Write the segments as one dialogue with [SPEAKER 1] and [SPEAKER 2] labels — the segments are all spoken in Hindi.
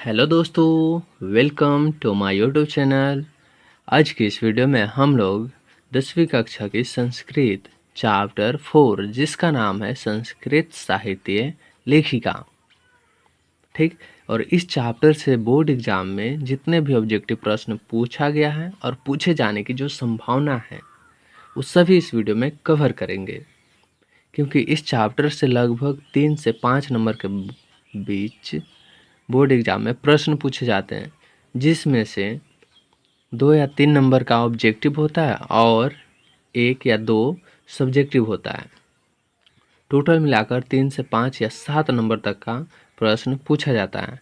[SPEAKER 1] हेलो दोस्तों, welcome to my YouTube channel. आज की इस वीडियो में हम लोग 10वीं कक्षा की संस्कृत चैप्टर 4 जिसका नाम है संस्कृत साहित्य लेखिका, ठीक। और इस चैप्टर से बोर्ड एग्जाम में जितने भी ऑब्जेक्टिव प्रश्न पूछा गया है और पूछे जाने की जो संभावना है वो सभी इस वीडियो में कवर करेंगे, क्योंकि इस चैप्टर से लगभग 3 से 5 नंबर के बीच बोर्ड एग्जाम में प्रश्न पूछे जाते हैं, जिसमें से 2 या 3 नंबर का ऑब्जेक्टिव होता है और 1 या 2 सब्जेक्टिव होता है। टोटल मिलाकर 3 से 5 या 7 नंबर तक का प्रश्न पूछा जाता है।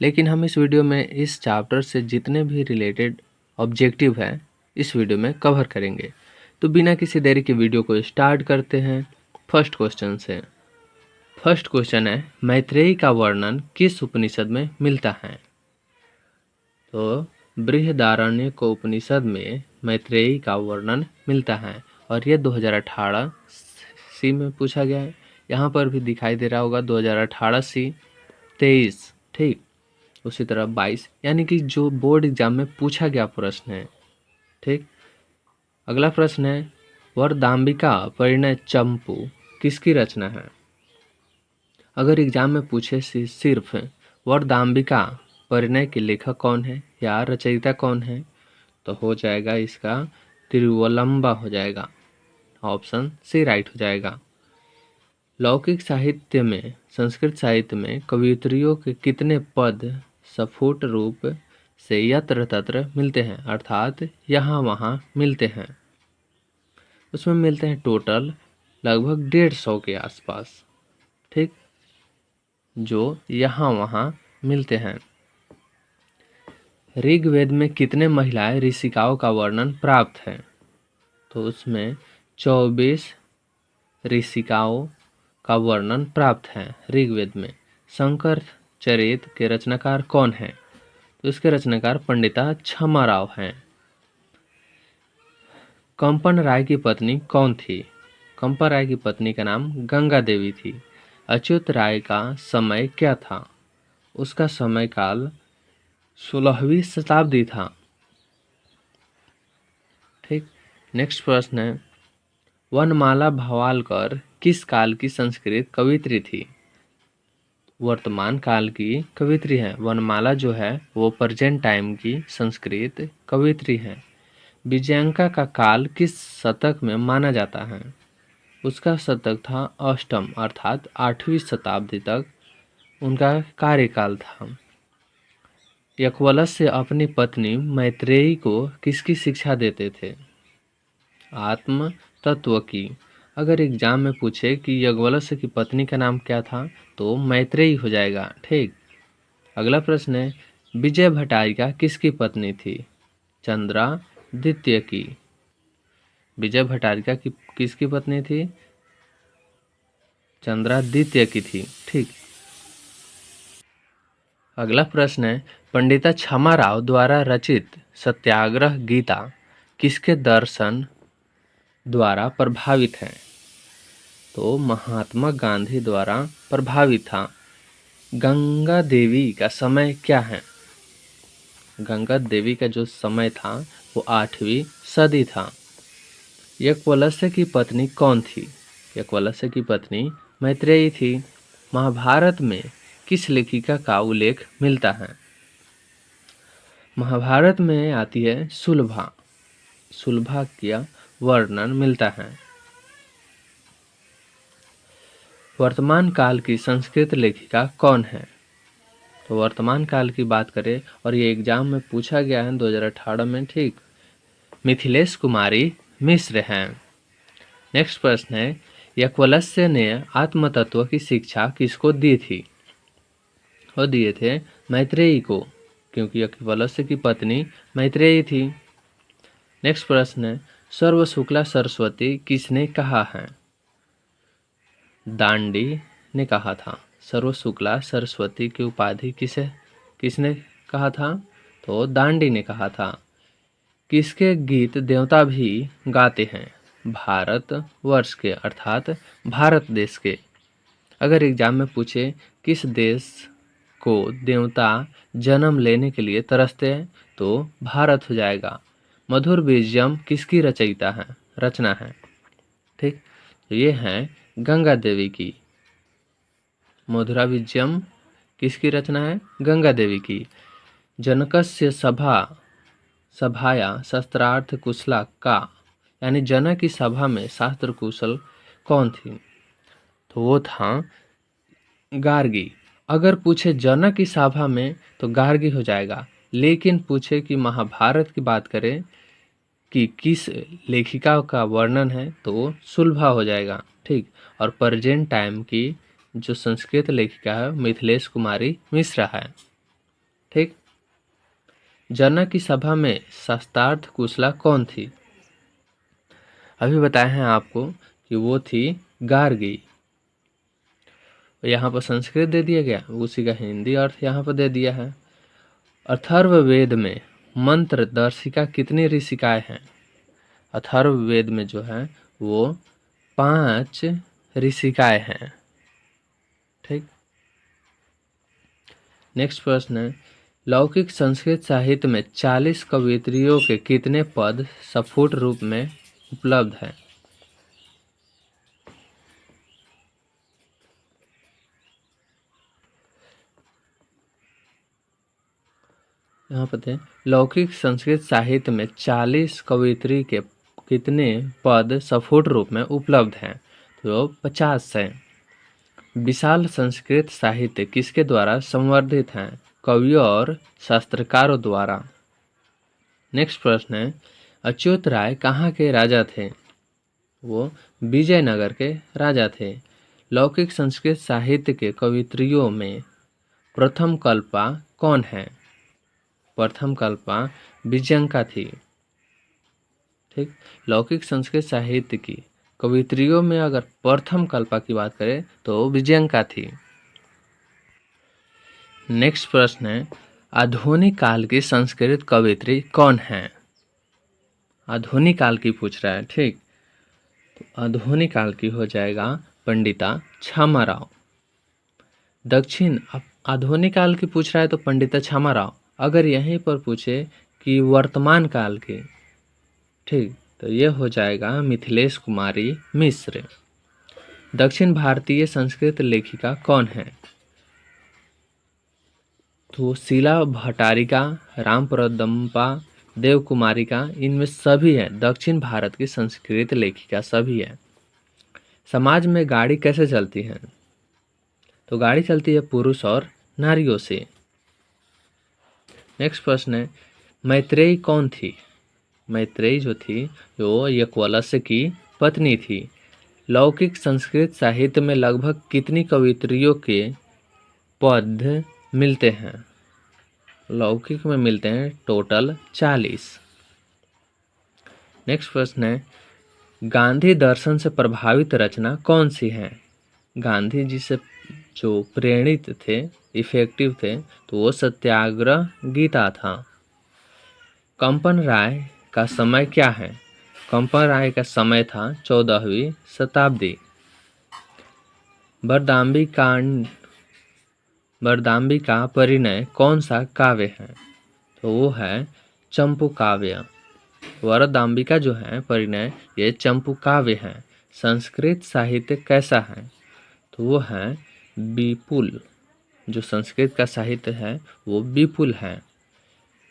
[SPEAKER 1] लेकिन हम इस वीडियो में इस चैप्टर से जितने भी रिलेटेड ऑब्जेक्टिव है इस वीडियो में कवर करेंगे। तो बिना किसी देरी के वीडियो को स्टार्ट करते हैं फर्स्ट क्वेश्चन से। फर्स्ट क्वेश्चन है, मैत्रेयी का वर्णन किस उपनिषद में मिलता है? तो बृहदारण्यक उपनिषद में मैत्रेयी का वर्णन मिलता है और ये 2018 सी में पूछा गया है। यहाँ पर भी दिखाई दे रहा होगा 2018 सी 23, ठीक। उसी तरह 22, यानी कि जो बोर्ड एग्जाम में पूछा गया प्रश्न है, ठीक। अगला प्रश्न है, वरदाम्बिका परिणय चंपू किसकी रचना है? अगर एग्जाम में पूछे सिर्फ वरदाम्बिका परिणय के लेखक कौन है या रचयिता कौन है, तो हो जाएगा इसका तिरुवलंबा हो जाएगा, ऑप्शन सी राइट हो जाएगा। लौकिक साहित्य में, संस्कृत साहित्य में कवियत्रियों के कितने पद स्फुट रूप से यत्र तत्र मिलते हैं, अर्थात यहाँ वहाँ मिलते हैं? उसमें मिलते हैं टोटल लगभग 150 के आसपास, ठीक, जो यहाँ वहाँ मिलते हैं। ऋग्वेद में कितने महिलाएं ऋषिकाओं का वर्णन प्राप्त है? तो उसमें 24 ऋषिकाओं का वर्णन प्राप्त है ऋग्वेद में। शंकर चरित के रचनाकार कौन है? तो इसके रचनाकार पंडिता छमाराव हैं। कंपन राय की पत्नी कौन थी? कंपन राय की पत्नी का नाम गंगा देवी थी। अच्युत राय का समय क्या था? उसका समय काल 16वीं शताब्दी था, ठीक। नेक्स्ट प्रश्न है, वनमाला भावालकर किस काल की संस्कृत कवियत्री थी? वर्तमान काल की कवियत्री है। वनमाला जो है वो प्रेजेंट टाइम की संस्कृत कवियत्री है। विजयांका का काल किस शतक में माना जाता है? उसका शतक था अष्टम, अर्थात 8वीं शताब्दी तक उनका कार्यकाल था। यज्ञवल्क्य अपनी पत्नी मैत्रेयी को किसकी शिक्षा देते थे? आत्म तत्व की। अगर एग्जाम में पूछे कि याज्ञवल्क्य की पत्नी का नाम क्या था, तो मैत्रेयी हो जाएगा, ठीक। अगला प्रश्न है, विजय भट्टारिका किसकी पत्नी थी? चंद्रा द्वितीय की। विजय भट्टारिका की किसकी पत्नी थी? चंद्रा द्वितीय की थी, ठीक। अगला प्रश्न है, पंडिता छमाराव द्वारा रचित सत्याग्रह गीता किसके दर्शन द्वारा प्रभावित है? तो महात्मा गांधी द्वारा प्रभावित था। गंगा देवी का समय क्या है? गंगा देवी का जो समय था वो 8वीं सदी था। यज्ञवल्क्य की पत्नी कौन थी? यज्ञवल्क्य की पत्नी मैत्रेयी थी। महाभारत में किस लेखिका का उल्लेख मिलता है? महाभारत में आती है सुलभा। सुलभा का वर्णन मिलता है। वर्तमान काल की संस्कृत लेखिका कौन है? तो वर्तमान काल की बात करें और ये एग्जाम में पूछा गया है 2018 में, ठीक, मिथिलेश कुमारी मिश्र हैं। नेक्स्ट प्रश्न है, यज्ञवल्क्य ने आत्मतत्व की शिक्षा किसको दी थी? वो दिए थे मैत्रेयी को, क्योंकि यज्ञवल्क्य की पत्नी मैत्रेयी थी। नेक्स्ट प्रश्न है, सर्वशुक्ला सरस्वती किसने कहा है? दांडी ने कहा था। सर्वशुक्ला सरस्वती की उपाधि किसने कहा था? तो दांडी ने कहा था। किसके गीत देवता भी गाते हैं? भारत वर्ष के, अर्थात भारत देश के। अगर एग्जाम में पूछे किस देश को देवता जन्म लेने के लिए तरसते हैं, तो भारत हो जाएगा। मधुर बीजम किसकी रचना है? ठीक, तो ये है गंगा देवी की। मधुरा बीजम किसकी रचना है? गंगा देवी की। जनकस्य सभाया शस्त्रार्थ कुशला का, यानी जनक की सभा में शास्त्र कुशल कौन थी? तो वो था गार्गी। अगर पूछे जनक की सभा में तो गार्गी हो जाएगा, लेकिन पूछे कि महाभारत की बात करें कि किस लेखिका का वर्णन है तो वो सुलभा हो जाएगा। ठीक, और प्रेजेंट टाइम की जो संस्कृत लेखिका है मिथिलेश कुमारी मिश्रा है। ठीक, जनक की सभा में शास्त्रार्थ कुशला कौन थी? अभी बताए हैं आपको कि वो थी गार्गी। यहाँ पर संस्कृत दे दिया गया, उसी का हिंदी अर्थ यहाँ पर दे दिया है। अथर्ववेद में मंत्र दर्शिका कितनी ऋषिकाएं हैं? अथर्ववेद में जो है वो 5 ऋषिकाएं हैं। ठीक, नेक्स्ट प्रश्न है, लौकिक संस्कृत साहित्य में 40 कवयित्रियों के कितने पद सफुट रूप में उपलब्ध हैं? यहाँ पर थे, लौकिक संस्कृत साहित्य में 40 कवयित्री के कितने पद सफुट रूप में उपलब्ध हैं? तो 50 है। विशाल संस्कृत साहित्य किसके द्वारा संवर्धित हैं? कवियों और शास्त्रकारों द्वारा। नेक्स्ट प्रश्न है, अच्युत राय कहाँ के राजा थे? वो विजयनगर के राजा थे। लौकिक संस्कृत साहित्य के कवयित्रियों में प्रथम कल्पा कौन है? प्रथम कल्पा विजयंका थी। ठीक, लौकिक संस्कृत साहित्य की कवयित्रियों में अगर प्रथम कल्पा की बात करें तो विजयंका थी। नेक्स्ट प्रश्न है, आधुनिक काल की संस्कृत कवयित्री कौन है? आधुनिक काल की पूछ रहा है। ठीक, तो आधुनिक काल की हो जाएगा पंडिता क्षमा राव। दक्षिण आधुनिक काल की पूछ रहा है तो पंडिता क्षमा राव। अगर यहीं पर पूछे कि वर्तमान काल की, ठीक, तो ये हो जाएगा मिथिलेश कुमारी मिश्र। दक्षिण भारतीय संस्कृत लेखिका कौन है? तो शीला भट्टारिका, रामप्रदम्पा, देवकुमारिका, इनमें सभी है। दक्षिण भारत की संस्कृत लेखिका सभी है। समाज में गाड़ी कैसे चलती है? तो गाड़ी चलती है पुरुष और नारियों से। नेक्स्ट प्रश्न है, मैत्रेयी कौन थी? मैत्रेयी जो थी वो यज्ञवल्क्य की पत्नी थी। लौकिक संस्कृत साहित्य में लगभग कितनी कवयित्रियों के पद मिलते हैं? लौकिक में मिलते हैं टोटल 40। नेक्स्ट प्रश्न है, गांधी दर्शन से प्रभावित रचना कौन सी है? गांधी जी से जो प्रेरित थे, इफेक्टिव थे, तो वो सत्याग्रह गीता था। कंपन राय का समय क्या है? कंपन राय का समय था 14वीं शताब्दी। बरदाम्बी का परिणय कौन सा काव्य है? तो वो है चंपू काव्य। वरदाम्बिका जो है परिणय, ये चंपू काव्य है। संस्कृत साहित्य कैसा है? तो वो है विपुल। जो संस्कृत का साहित्य है वो विपुल है।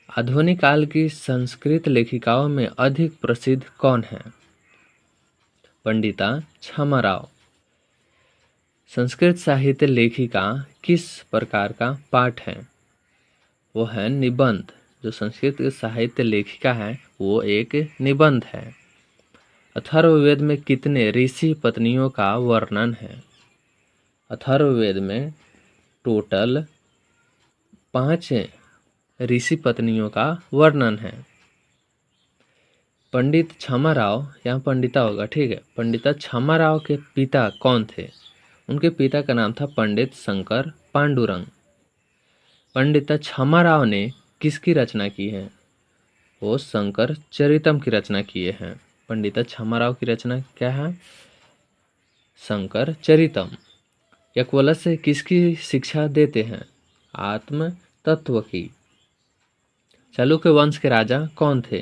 [SPEAKER 1] आधुनिक काल की संस्कृत लेखिकाओं में अधिक प्रसिद्ध कौन है? पंडिता क्षमा राव। संस्कृत साहित्य लेखिका किस प्रकार का पाठ है? वो है निबंध। जो संस्कृत साहित्य लेखिका है वो एक निबंध है। अथर्ववेद में कितने ऋषि पत्नियों का वर्णन है? अथर्ववेद में टोटल 5 ऋषि पत्नियों का वर्णन है। पंडित क्षमा राव, यहाँ पंडिता होगा, ठीक है। पंडिता क्षमा राव के पिता कौन थे? उनके पिता का नाम था पंडित शंकर पांडुरंग। पंडिता क्षमा राव ने किसकी रचना की है? वो शंकर चरितम की रचना किए हैं। पंडिता क्षमा राव की रचना क्या है? शंकर चरितम। यज्ञवल्क्य से किसकी शिक्षा देते हैं? आत्म तत्व की। चालुक्य वंश के राजा कौन थे?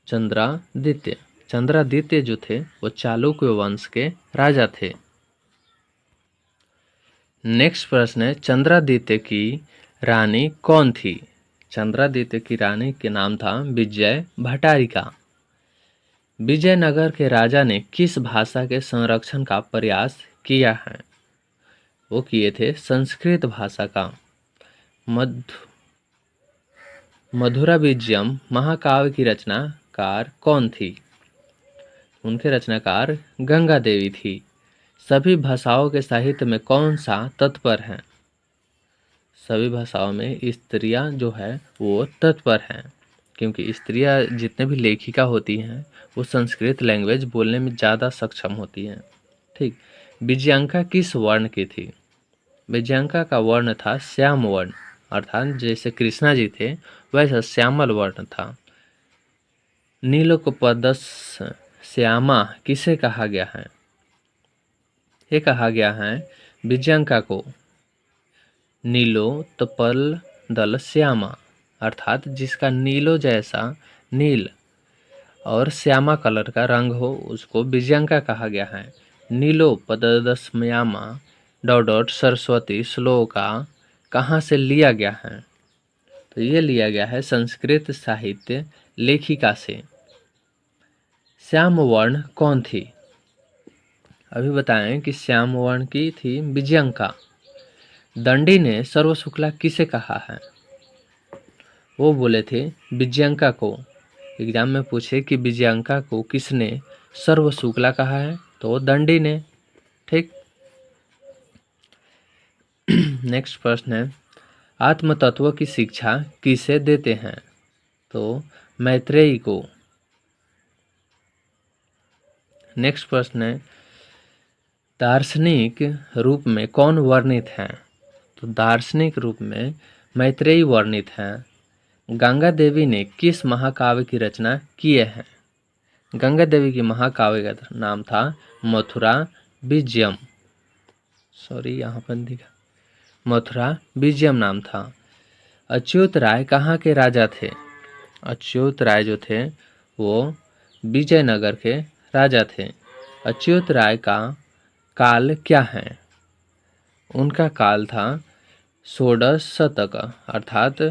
[SPEAKER 1] चंद्रादित्य। चंद्रादित्य जो थे वो चालुक्य वंश के राजा थे। नेक्स्ट प्रश्न है, चंद्रादित्य की रानी कौन थी? चंद्रादित्य की रानी के नाम था विजय भट्टारिका। विजयनगर के राजा ने किस भाषा के संरक्षण का प्रयास किया है? वो किए थे संस्कृत भाषा का। मधुरा विजयम महाकाव्य की रचनाकार कौन थी? उनके रचनाकार गंगा देवी थी। सभी भाषाओं के साहित्य में कौन सा तत्पर है? सभी भाषाओं में स्त्रियां जो है वो तत्पर हैं, क्योंकि स्त्रियां जितने भी लेखिका होती हैं वो संस्कृत लैंग्वेज बोलने में ज़्यादा सक्षम होती हैं। ठीक। विजयांका किस वर्ण की थी? विजयांका का वर्ण था श्याम वर्ण, अर्थात जैसे कृष्णा जी थे वैसा श्यामल वर्ण था। नीलोपदस श्यामा किसे कहा गया है? ये कहा गया है विजयांका को नीलोत्पल दल श्यामा, अर्थात जिसका नीलो जैसा नील और श्यामा कलर का रंग हो उसको विजयांका कहा गया है। नीलोपदस्म्यामा डॉट सरस्वती श्लोका कहाँ से लिया गया है? तो ये लिया गया है संस्कृत साहित्य लेखिका से। श्याम वर्ण कौन थी? अभी बताएं कि श्याम वर्ण की थी विजयांका। दंडी ने सर्वशुक्ला किसे कहा है? वो बोले थे विजयांका को। एग्जाम में पूछे कि विजयांका को किसने सर्वशुक्ला कहा है, तो दंडी ने। ठीक। नेक्स्ट प्रश्न है, आत्म तत्व की शिक्षा किसे देते हैं? तो मैत्रेयी को। नेक्स्ट प्रश्न है, दार्शनिक रूप में कौन वर्णित है? तो दार्शनिक रूप में मैत्रेयी वर्णित हैं। गंगा देवी ने किस महाकाव्य की रचना किए हैं? गंगा देवी की महाकाव्य का नाम था मथुरा विजयम। यहाँ पर दिखा, मथुरा विजयम नाम था। अच्युत राय कहाँ के राजा थे? अच्युत राय जो थे वो विजयनगर के राजा थे। अच्युत राय का काल क्या है? उनका काल था षोडश शतक, अर्थात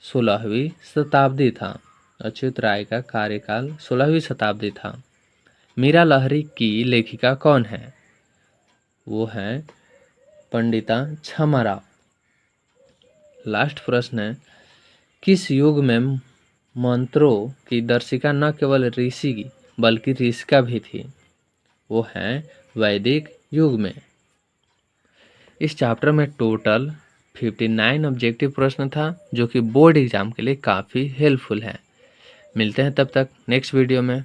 [SPEAKER 1] 16वीं शताब्दी था। अच्युत राय का कार्यकाल 16वीं शताब्दी था। मीरा लहरी की लेखिका कौन है? वो है पंडिता छमाराव। लास्ट प्रश्न है, किस युग में मंत्रों की दर्शिका न केवल ऋषि की बल्कि ऋषिका भी थी? वो है वैदिक युग में। इस चैप्टर में टोटल 59 ऑब्जेक्टिव प्रश्न था, जो कि बोर्ड एग्जाम के लिए काफ़ी हेल्पफुल है। मिलते हैं तब तक नेक्स्ट वीडियो में।